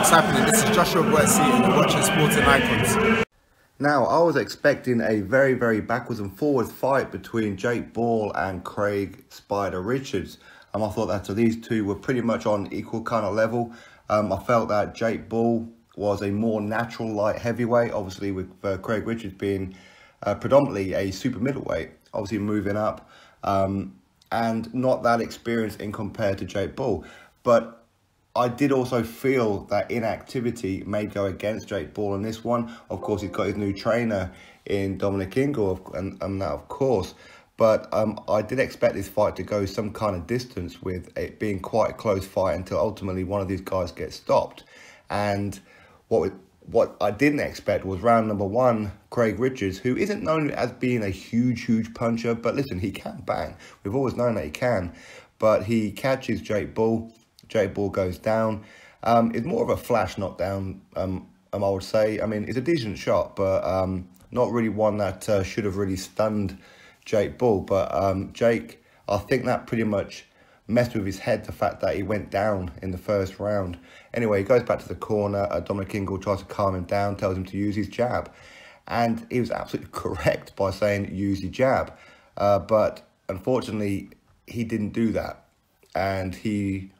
what's happening? This is Joshua Boyce and you're watching Sporting Icons. Now, I was expecting a very, very backwards and forwards fight between Jake Paul and Craig Spider Richards. I thought that these two were pretty much on equal kind of level. I felt that Jake Paul was a more natural light heavyweight, obviously with Craig Richards being predominantly a super middleweight, obviously moving up, and not that experienced in compared to Jake Paul. But I did also feel that inactivity may go against Jake Paul in this one. Of course, he's got his new trainer in Dominic Ingle, and that of course. But I did expect this fight to go some kind of distance, with it being quite a close fight until ultimately one of these guys gets stopped. And what I didn't expect was round number one, Craig Richards, who isn't known as being a huge puncher, but listen, he can bang. We've always known that he can. But he catches Jake Paul. Jake Paul goes down. It's more of a flash knockdown, I would say. I mean, it's a decent shot, but not really one that should have really stunned Jake Paul. But Jake, I think that pretty much messed with his head, the fact that he went down in the first round. Anyway, he goes back to the corner. Dominic Ingle tries to calm him down, tells him to use his jab. And he was absolutely correct by saying use your jab. But unfortunately, he didn't do that. And he,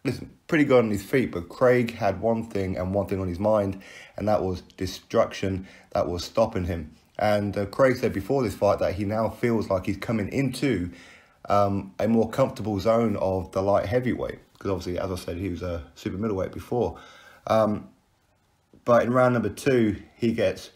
listen, pretty good on his feet, but Craig had one thing and one thing on his mind, and that was destruction. That was stopping him. And Craig said before this fight that he now feels like he's coming into a more comfortable zone of the light heavyweight, because obviously, as I said, he was a super middleweight before. But in round number two, he gets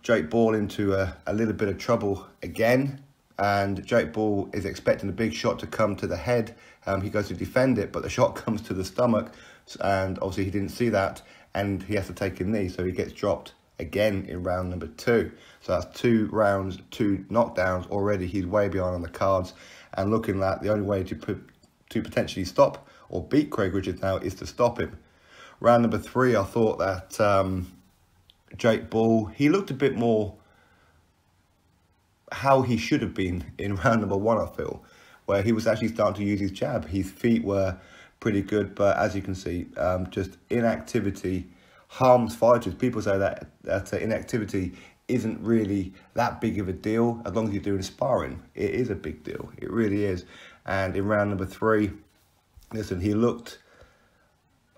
Jake Paul into a little bit of trouble again, and Jake Paul is expecting a big shot to come to the head. He goes to defend it, but the shot comes to the stomach, and obviously he didn't see that, and he has to take a knee, so he gets dropped again in round number two. So that's 2 rounds, 2 knockdowns already. He's way behind on the cards, and looking like the only way to potentially stop or beat Craig Richards now is to stop him. Round number 3, I thought that Jake Paul, he looked a bit more how he should have been in round number 1, I feel, where he was actually starting to use his jab. His feet were pretty good, but as you can see, just inactivity harms fighters. People say that inactivity isn't really that big of a deal as long as you're doing sparring. It is a big deal. It really is. And in round number 3, listen, he looked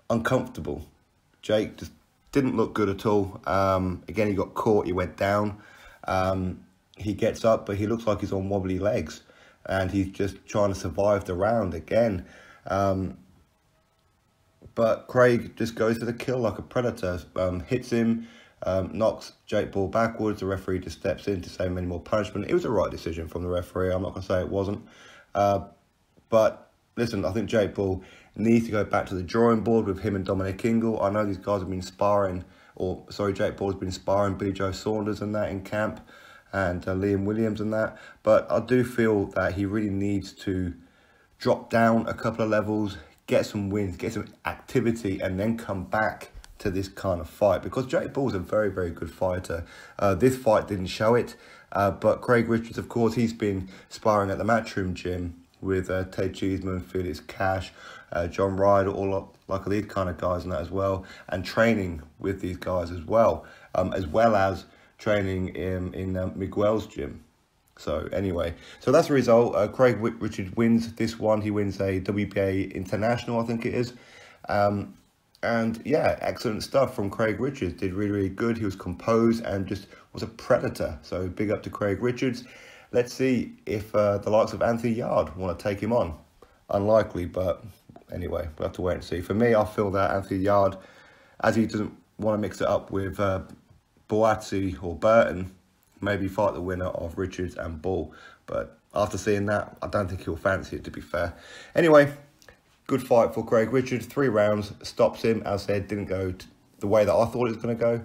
uncomfortable. Jake just didn't look good at all. Again, he got caught. He went down. He gets up, but he looks like he's on wobbly legs, and he's just trying to survive the round again. But Craig just goes to the kill like a predator, hits him, knocks Jake Paul backwards. The referee just steps in to say any more punishment. It was a right decision from the referee. I'm not going to say it wasn't. But listen, I think Jake Paul needs to go back to the drawing board with him and Dominic Ingle. I know these guys have been sparring, Jake Paul's been sparring Billy Joe Saunders and that in camp, and Liam Williams and that. But I do feel that he really needs to drop down a couple of levels, get some wins, get some activity, and then come back to this kind of fight, because Jake Paul's a very, very good fighter. This fight didn't show it, but Craig Richards, of course, he's been sparring at the Matchroom Gym with Ted Cheeseman, Felix Cash, John Ryder, all like these kind of guys and that as well, and training with these guys as well as training in Miguel's gym. So anyway, so that's the result. Craig Richards wins this one. He wins a WBA International, I think it is. And yeah, excellent stuff from Craig Richards. Did really, really good. He was composed and just was a predator. So big up to Craig Richards. Let's see if the likes of Anthony Yarde want to take him on. Unlikely, but anyway, we'll have to wait and see. For me, I feel that Anthony Yarde, as he doesn't want to mix it up with Boatsi or Burton, maybe fight the winner of Richards and Bull. But after seeing that, I don't think he'll fancy it, to be fair. Anyway, good fight for Craig Richards. 3 rounds, stops him. As I said, didn't go the way that I thought it was going to go.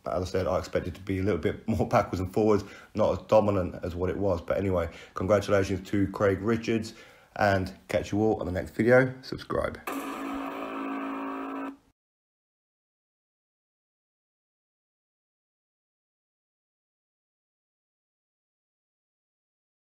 As I said, I expected it to be a little bit more backwards and forwards, not as dominant as what it was. But anyway, congratulations to Craig Richards, and catch you all on the next video. Subscribe.